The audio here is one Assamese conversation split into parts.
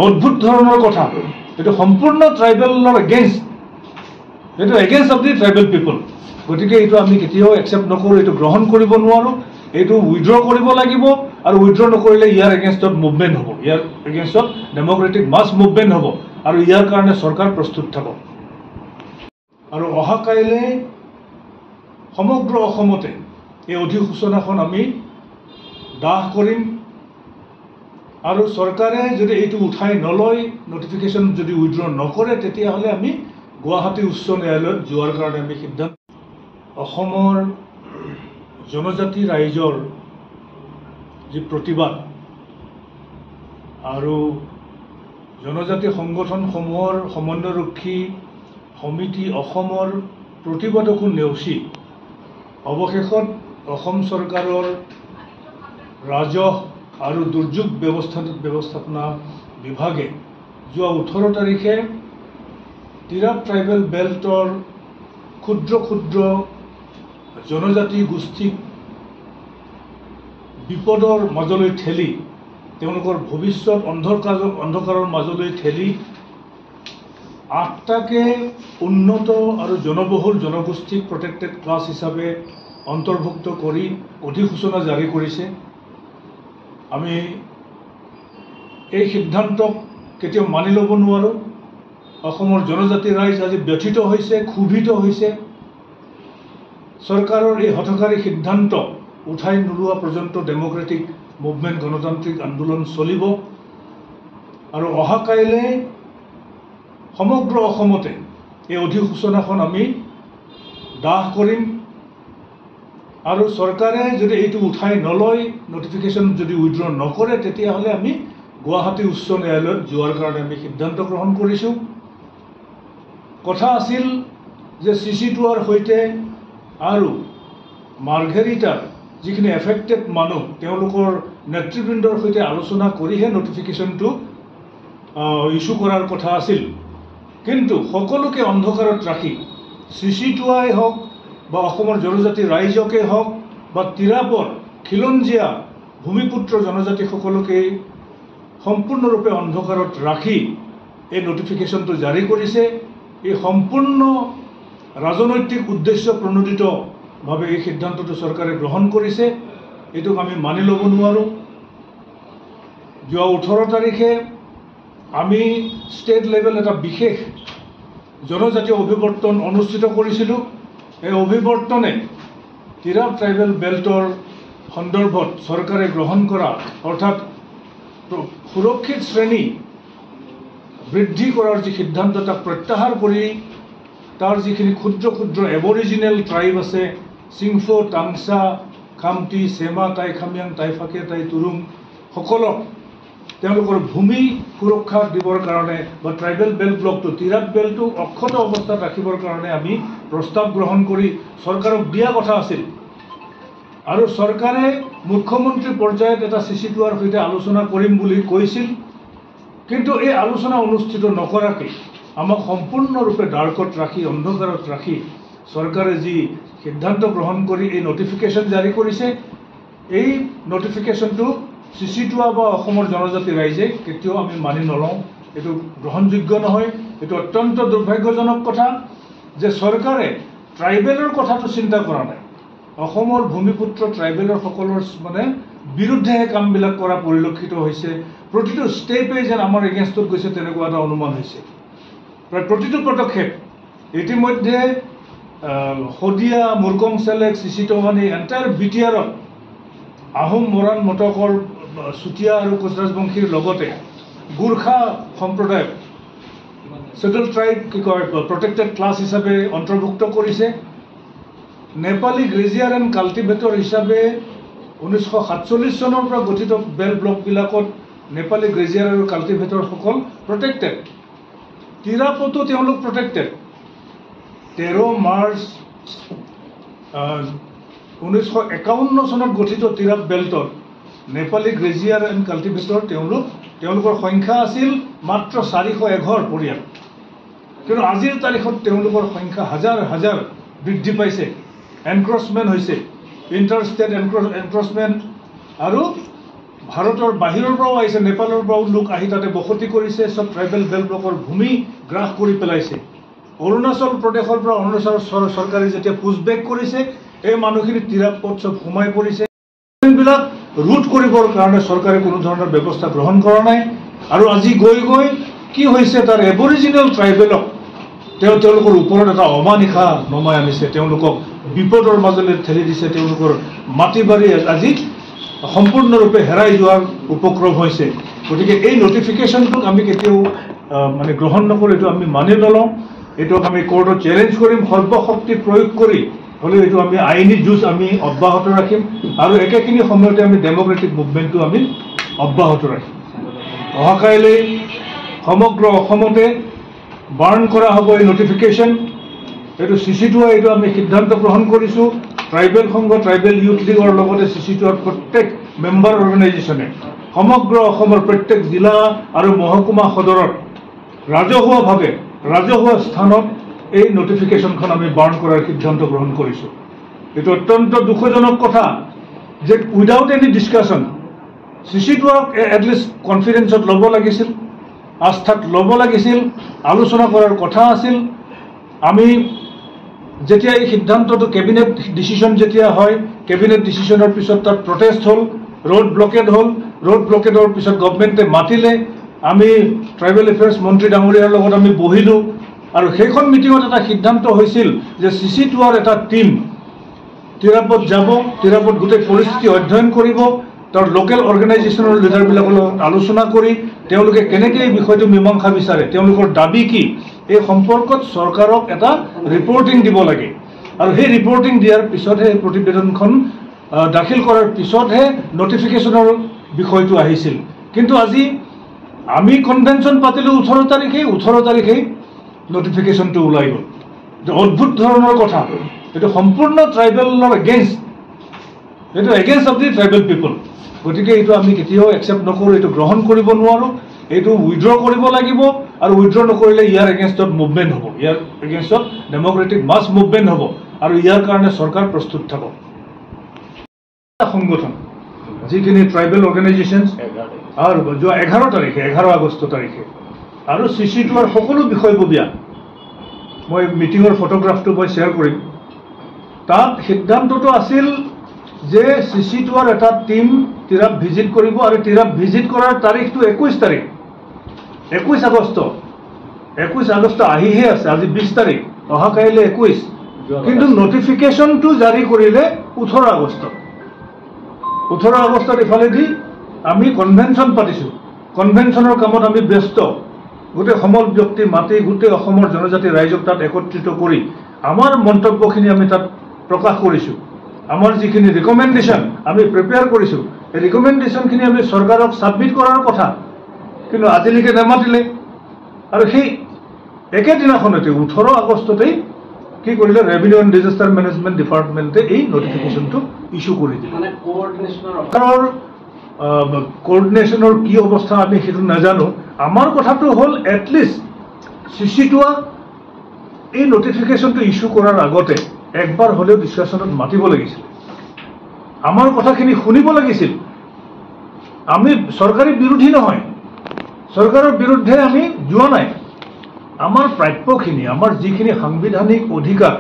অদ্ভুত ধৰণৰ কথা এইটো সম্পূৰ্ণ ট্ৰাইবেলৰ এগেইনষ্ট এইটো এগেইনষ্ট অফ দি ট্ৰাইবেল পিপল গতিকে এইটো আমি কেতিয়াও একচেপ্ট নকৰোঁ এইটো গ্ৰহণ কৰিব নোৱাৰোঁ এইটো উইড্ৰ কৰিব লাগিব আৰু উইড্ৰ নকৰিলে ইয়াৰ এগেইনষ্টত মুভমেণ্ট হ'ব ইয়াৰ এগেইনষ্টত ডেম'ক্ৰেটিক মাছ মুভমেণ্ট হ'ব আৰু ইয়াৰ কাৰণে চৰকাৰ প্ৰস্তুত থাকক আৰু অহা কাইলৈ সমগ্ৰ অসমতে এই অধিসূচনাখন আমি দাহ কৰিম আৰু চৰকাৰে যদি এইটো উঠাই নলয় নটিফিকেশ্যন যদি উইড্ৰ নকৰে তেতিয়াহ'লে আমি গুৱাহাটী উচ্চ ন্যায়ালয়ত যোৱাৰ কাৰণে আমি সিদ্ধান্ত অসমৰ জনজাতি ৰাইজৰ যি প্ৰতিবাদ আৰু জনজাতি সংগঠনসমূহৰ সমন্বয়ৰক্ষী সমিতি অসমৰ প্ৰতিবাদকো নেওচি অৱশেষত অসম চৰকাৰৰ ৰাজহ আৰু দুৰ্যোগ ব্যৱস্থাপনা বিভাগে যোৱা 18 তাৰিখে তিৰাপ ট্ৰাইবেল বেল্টৰ ক্ষুদ্ৰ ক্ষুদ্ৰ জনজাতি গোষ্ঠীক বিপদৰ মাজলৈ ঠেলি তেওঁলোকৰ ভৱিষ্যত অন্ধকাৰৰ মাজলৈ ঠেলি 8টাকে উন্নত আৰু জনবহুল জনগোষ্ঠীক প্ৰটেক্টেড ক্লাছ হিচাপে অন্তৰ্ভুক্ত কৰি অধিসূচনা জাৰি কৰিছে আমি এই সিদ্ধান্তক কেতিয়াও মানি ল'ব নোৱাৰোঁ অসমৰ জনজাতি ৰাইজ আজি ব্যথিত হৈছে ক্ষোভিত হৈছে চৰকাৰৰ এই হঠকাৰী সিদ্ধান্ত উঠাই নোলোৱা পৰ্যন্ত ডেম'ক্ৰেটিক মুভমেণ্ট গণতান্ত্ৰিক আন্দোলন চলিব আৰু অহা কাইলৈ সমগ্ৰ অসমতে এই অধিসূচনাখন আমি দাহ কৰিম আৰু চৰকাৰে যদি এইটো উঠাই নলয় নটিফিকেশ্যন যদি উইড্ৰ নকৰে তেতিয়াহ'লে আমি গুৱাহাটী উচ্চ ন্যায়ালয়ত যোৱাৰ কাৰণে আমি সিদ্ধান্ত গ্ৰহণ কৰিছোঁ কথা আছিল যে CC2R সৈতে আৰু মাৰ্ঘেৰিটাৰ যিখিনি এফেক্টেড মানুহ তেওঁলোকৰ নেতৃবৃন্দৰ সৈতে আলোচনা কৰিহে নটিফিকেশ্যনটো ইছ্যু কৰাৰ কথা আছিল কিন্তু সকলোকে অন্ধকাৰত ৰাখি CC2I হওক বা অসমৰ জনজাতি ৰাইজকে হওক বা তিৰাপৰ খিলঞ্জীয়া ভূমিপুত্ৰ জনজাতিসকলকে সম্পূৰ্ণৰূপে অন্ধকাৰত ৰাখি এই নটিফিকেশ্যনটো জাৰি কৰিছে এই সম্পূৰ্ণ ৰাজনৈতিক উদ্দেশ্য প্ৰণোদিতভাৱে এই সিদ্ধান্তটো চৰকাৰে গ্ৰহণ কৰিছে এইটোক আমি মানি ল'ব নোৱাৰোঁ যোৱা 18 তাৰিখে আমি ষ্টেট লেভেল এটা বিশেষ জনজাতীয় অভিৱৰ্তন অনুষ্ঠিত কৰিছিলোঁ এই অভিৱৰ্তনে তিৰাপ ট্ৰাইবেল বেল্টৰ সন্দৰ্ভত চৰকাৰে গ্ৰহণ কৰা অৰ্থাৎ সুৰক্ষিত শ্ৰেণী বৃদ্ধি কৰাৰ যি সিদ্ধান্ত তাক প্ৰত্যাহাৰ কৰি তাৰ যিখিনি ক্ষুদ্ৰ ক্ষুদ্ৰ এবৰিজিনেল ট্ৰাইব আছে চিংফো টাংচা খামটি চেমা টাই খামিয়াং টাই ফাকে টাই তুৰুং সকলক তেওঁলোকৰ ভূমি সুৰক্ষা দিবৰ কাৰণে বা ট্ৰাইবেল বেল্ট ব্লকটো তিৰাপ বেল্টটো অক্ষত অৱস্থাত ৰাখিবৰ কাৰণে আমি প্ৰস্তাৱ গ্ৰহণ কৰি চৰকাৰক দিয়া কথা আছিল আৰু চৰকাৰে মুখ্যমন্ত্ৰী পৰ্যায়ত এটা CC2R সৈতে আলোচনা কৰিম বুলি কৈছিল কিন্তু এই আলোচনা অনুষ্ঠিত নকৰাকৈ আমাক সম্পূৰ্ণৰূপে ডাৰ্কত ৰাখি অন্ধকাৰত ৰাখি চৰকাৰে যি সিদ্ধান্ত গ্ৰহণ কৰি এই নটিফিকেশ্যন জাৰি কৰিছে এই নটিফিকেশ্যনটো CC2R বা অসমৰ জনজাতি ৰাইজে কেতিয়াও আমি মানি নলওঁ এইটো গ্ৰহণযোগ্য নহয় এইটো অত্যন্ত দুৰ্ভাগ্যজনক কথা যে চৰকাৰে ট্ৰাইবেলৰ কথাটো চিন্তা কৰা নাই অসমৰ ভূমিপুত্ৰ ট্ৰাইবেলৰ সকলৰ মানে বিৰুদ্ধেহে কামবিলাক কৰা পৰিলক্ষিত হৈছে প্ৰতিটো ষ্টেপে যেন আমাৰ এগেইনষ্টত গৈছে তেনেকুৱা এটা অনুমান হৈছে প্ৰায় প্ৰতিটো পদক্ষেপ ইতিমধ্যে শদিয়া মুৰকং চেলেক চিচিটঙানী এণ্টায়াৰ বিটিআৰত আহোম মৰাণ মটকৰ চুতীয়া আৰু কোচৰাজবংশীৰ লগতে গোৰ্খা সম্প্ৰদায়ক ছেডুল ট্ৰাইব কি কয় প্ৰটেক্টেড ক্লাছ হিচাপে অন্তৰ্ভুক্ত কৰিছে নেপালী গ্ৰেজিয়াৰ এণ্ড কাল্টিভেটৰ হিচাপে 1947 চনৰ পৰা গঠিত বেল্ট ব্লকবিলাকত নেপালী গ্ৰেজিয়াৰ আৰু কাল্টিভেটৰসকল প্ৰটেক্টেড তিৰাপতো তেওঁলোক প্ৰটেক্টেড 13 মাৰ্চ 1951 চনত গঠিত তিৰাপ বেল্টত নেপালী গ্ৰেজিয়াৰ এণ্ড কাল্টিভেটৰ তেওঁলোকৰ সংখ্যা আছিল মাত্ৰ 411 পৰিয়াল কিন্তু আজিৰ তাৰিখত তেওঁলোকৰ সংখ্যা হাজাৰ হাজাৰ বৃদ্ধি পাইছে এনক্ৰচমেণ্ট হৈছে ইণ্টাৰষ্টেট এনক্ৰচমেণ্ট আৰু ভাৰতৰ বাহিৰৰ পৰাও আহিছে, নেপালৰ পৰাও লোক আহি তাতে বসতি কৰিছে, চব ট্ৰাইবেল বেল্ট ব্লকৰ ভূমি গ্ৰাস কৰি পেলাইছে। অৰুণাচল প্ৰদেশৰ পৰা অৰুণাচল চৰকাৰে যেতিয়া পুছবেক কৰিছে, এই মানুহখিনি তিৰাপত চব সোমাই পৰিছে। বিলাক ৰোধ কৰিবৰ কাৰণে চৰকাৰে কোনো ধৰণৰ ব্যৱস্থা গ্ৰহণ কৰা নাই। আৰু আজি গৈ গৈ কি হৈছে, তাৰ এবৰিজিনেল ট্ৰাইবেলক তেওঁলোকৰ ওপৰত এটা অমানিশা নমাই আনিছে, তেওঁলোকক বিপদৰ মাজলৈ ঠেলি দিছে, তেওঁলোকৰ মাটি বাৰী আজি সম্পূৰ্ণৰূপে হেৰাই যোৱাৰ উপক্ৰম হৈছে। গতিকে এই নটিফিকেশ্যনটোক আমি কেতিয়াও মানে গ্ৰহণ নকৰোঁ, এইটো আমি মানি নলওঁ। এইটোক আমি কোৰ্টত চেলেঞ্জ কৰিম, সৰ্বশক্তি প্ৰয়োগ কৰি হ'লেও এইটো আমি আইনী যুঁজ আমি অব্যাহত ৰাখিম। আৰু একেখিনি সময়তে আমি ডেম'ক্ৰেটিক মুভমেণ্টটো আমি অব্যাহত ৰাখিম। অহাকাইলৈ সমগ্ৰ অসমতে বাৰ্ণ কৰা হ'ব এই নটিফিকেশ্যন। এইটো CC2 এইটো আমি সিদ্ধান্ত গ্ৰহণ কৰিছোঁ। ট্ৰাইবেল সংঘ, ট্ৰাইবেল ইউথ লীগৰ লগতে CC2ৰ প্ৰত্যেক মেম্বাৰ অৰ্গেনাইজেশ্যনে সমগ্ৰ অসমৰ প্ৰত্যেক জিলা আৰু মহকুমা সদৰত ৰাজহুৱাভাৱে ৰাজহুৱা স্থানত এই নটিফিকেশ্যনখন আমি বাৰ্ণ কৰাৰ সিদ্ধান্ত গ্ৰহণ কৰিছোঁ। এইটো অত্যন্ত দুখজনক কথা যে উইদাউট এনি ডিছকাশ্যন CC2ক এটলিষ্ট কনফিডেন্সত ল'ব লাগিছিল, আস্থাত ল'ব লাগিছিল, আলোচনা কৰাৰ কথা আছিল। আমি যেতিয়া এই সিদ্ধান্তটো কেবিনেট ডিচিশ্যন যেতিয়া হয়, কেবিনেট ডিচিশ্যনৰ পিছত তাত প্ৰটেষ্ট হ'ল, ৰোড ব্লকেড হ'ল, ৰোড ব্লকেডৰ পিছত গভৰ্ণমেণ্টে মাতিলে, আমি ট্ৰাইবেল এফেয়াৰ্ছ মন্ত্ৰী ডাঙৰীয়াৰ লগত আমি বহিলোঁ আৰু সেইখন মিটিঙত এটা সিদ্ধান্ত হৈছিল যে CC2ৰ এটা টীম তিৰাপত যাব, তিৰাপত গোটেই পৰিস্থিতি অধ্যয়ন কৰিব, তাৰ লোকেল অৰ্গেনাইজেশ্যনৰ লিডাৰবিলাকৰ লগত আলোচনা কৰি তেওঁলোকে কেনেকৈ এই বিষয়টো মীমাংসা বিচাৰে, তেওঁলোকৰ দাবী কি, এই সম্পৰ্কত চৰকাৰক এটা ৰিপৰ্টিং দিব লাগে। আৰু সেই ৰিপৰ্টিং দিয়াৰ পিছতহে প্ৰতিবেদনখন দাখিল কৰাৰ পিছতহে নটিফিকেশ্যনৰ বিষয়টো আহিছিল। কিন্তু আজি আমি কনভেনশ্যন পাতিলোঁ 18 তাৰিখেই নটিফিকেশ্যনটো ওলাই গ'ল। অদ্ভুত ধৰণৰ কথা, এইটো সম্পূৰ্ণ ট্ৰাইবেলৰ এগেইনষ্ট, এইটো এগেইনষ্ট অফ দি ট্ৰাইবেল পিপল। গতিকে এইটো আমি কেতিয়াও একচেপ্ট নকৰোঁ, এইটো গ্ৰহণ কৰিব নোৱাৰোঁ, এইটো উইড্ৰ কৰিব লাগিব। আৰু উইড্ৰ নকৰিলে ইয়াৰ এগেইনষ্টত মুভমেণ্ট হ'ব, ইয়াৰ এগেইনষ্টত ডেম'ক্ৰেটিক মাছ মুভমেণ্ট হ'ব আৰু ইয়াৰ কাৰণে চৰকাৰ প্ৰস্তুত থাকক। সংগঠন যিখিনি ট্ৰাইবেল অৰ্গেনাইজেশ্যনছ আৰু যোৱা 11 আগষ্ট তাৰিখে আৰু CC2ৰ সকলো বিষয়ববীয়া, মই মিটিঙৰ ফটোগ্ৰাফটো মই শ্বেয়াৰ কৰিম। তাত সিদ্ধান্তটো আছিল যে CC2ৰ এটা টীম তিৰাপ ভিজিট কৰিব আৰু তিৰাপ ভিজিট কৰাৰ তাৰিখটো 21 আগষ্ট। 21 আগষ্ট আহিহে আছে, আজি 20 তাৰিখ, অহাকাইলৈ 21। কিন্তু নটিফিকেশ্যনটো জাৰি কৰিলে 18 আগষ্ট। 18 আগষ্টত ইফালেদি আমি কনভেনশ্যন পাতিছোঁ, কনভেনশ্যনৰ কামত আমি ব্যস্ত। গোটেই সমল ব্যক্তি মাতি গোটেই অসমৰ জনজাতি ৰাইজক তাত একত্ৰিত কৰি আমাৰ মন্তব্যখিনি আমি তাত প্ৰকাশ কৰিছোঁ। আমাৰ যিখিনি ৰিকমেণ্ডেশ্যন আমি প্ৰিপেয়াৰ কৰিছোঁ, এই ৰিকমেণ্ডেশ্যনখিনি আমি চৰকাৰক ছাবমিট কৰাৰ কথা, কিন্তু আজিলৈকে নেমাতিলে। আৰু সেই একেদিনাখনতে 18 আগষ্টতেই কি কৰিলে, ৰেভিনিউ এণ্ড ডিজাষ্টাৰ মেনেজমেণ্ট ডিপাৰ্টমেণ্টে এই নটিফিকেশ্যনটো ইছ্যু কৰি দিলে। কোঅৰ্ডিনেশ্যনৰ কি অৱস্থা আমি সেইটো নাজানো। আমাৰ কথাটো হ'ল এটলিষ্ট CC2ক এই নটিফিকেশ্যনটো ইছ্যু কৰাৰ আগতে একবাৰ হ'লেও ডিছকাশ্যনত মাতিব লাগিছিল, আমাৰ কথাখিনি শুনিব লাগিছিল। আমি চৰকাৰী বিৰোধী নহয়, চৰকাৰৰ বিৰুদ্ধে আমি যোৱা নাই। আমাৰ প্ৰাপ্যখিনি, আমাৰ যিখিনি সাংবিধানিক অধিকাৰ,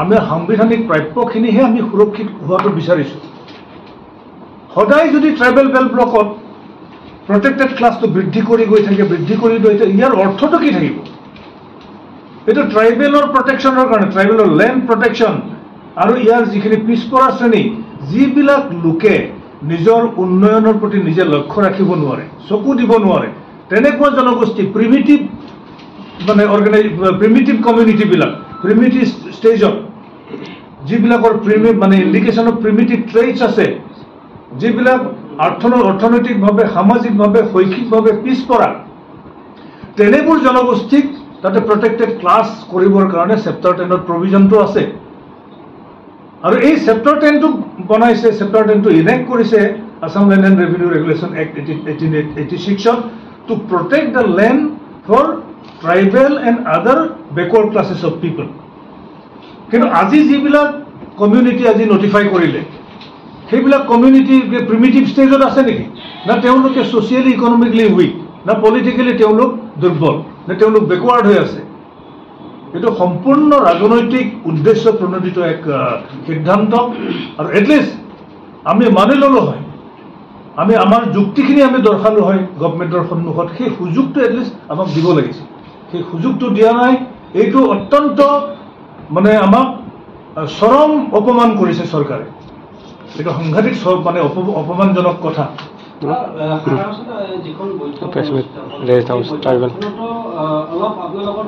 আমাৰ সাংবিধানিক প্ৰাপ্যখিনিহে আমি সুৰক্ষিত হোৱাটো বিচাৰিছোঁ। সদায় যদি ট্ৰাইবেল বেল্ট ব্লকত প্ৰটেক্টেড ক্লাছটো বৃদ্ধি কৰি গৈ থাকে, ইয়াৰ অৰ্থটো কি থাকিব? এইটো ট্ৰাইবেলৰ প্ৰটেকশ্যনৰ কাৰণে, ট্ৰাইবেলৰ লেণ্ড প্ৰটেকশ্যন আৰু ইয়াৰ যিখিনি পিছপৰা শ্ৰেণী, যিবিলাক লোকে নিজৰ উন্নয়নৰ প্ৰতি নিজে লক্ষ্য ৰাখিব নোৱাৰে, চকু দিব নোৱাৰে, তেনেকুৱা জনগোষ্ঠী, প্ৰিমিটিভ প্ৰিমিটিভ কমিউনিটিবিলাক, প্ৰিমিটিভ ষ্টেজত যিবিলাকৰ ইণ্ডিকেশ্যন অফ প্ৰিমিটিভ ট্ৰেইটছ আছে, যিবিলাক অৰ্থনৈতিকভাৱে, সামাজিকভাৱে, শৈক্ষিকভাৱে পিছপৰা, তেনেবোৰ জনগোষ্ঠীক তাতে প্ৰটেক্টেড ক্লাছ কৰিবৰ কাৰণে চেপ্টাৰ 10ত প্ৰভিজনটো আছে। আৰু এই চেপ্টাৰ 10টো বনাইছে, চেপ্টাৰ 10টো ইনেক্ট কৰিছে Assam land and revenue regulation act 1886 to protect the land for tribal and other backward classes of people. কিন্তু আজি যিবিলাক কমিউনিটি আজি নটিফাই কৰিলে, সেইবিলাক কমিউনিটি প্ৰিমিটিভ ষ্টেজত আছে নেকি, না তেওঁলোকে ছ'চিয়েলি ইকনমিকেলি উইক, না পলিটিকেলি তেওঁলোক দুৰ্বল, নে তেওঁলোক বেকৱাৰ্ড হৈ আছে। এইটো সম্পূৰ্ণ ৰাজনৈতিক উদ্দেশ্য প্ৰণোদিত এক সিদ্ধান্ত। আৰু এটলিষ্ট আমি মানি ল'লো হয়, আমি আমাৰ যুক্তিখিনি আমি দৰ্শালোঁ হয় গভৰ্ণমেণ্টৰ সন্মুখত, সেই সুযোগটো এটলিষ্ট আমাক দিব লাগিছিল। সেই সুযোগটো দিয়া নাই। এইটো অত্যন্ত মানে আমাক চৰম অপমান কৰিছে চৰকাৰে। এইটো সাংঘাতিক মানে অপমানজনক কথা। অলপ আপোনালোকৰ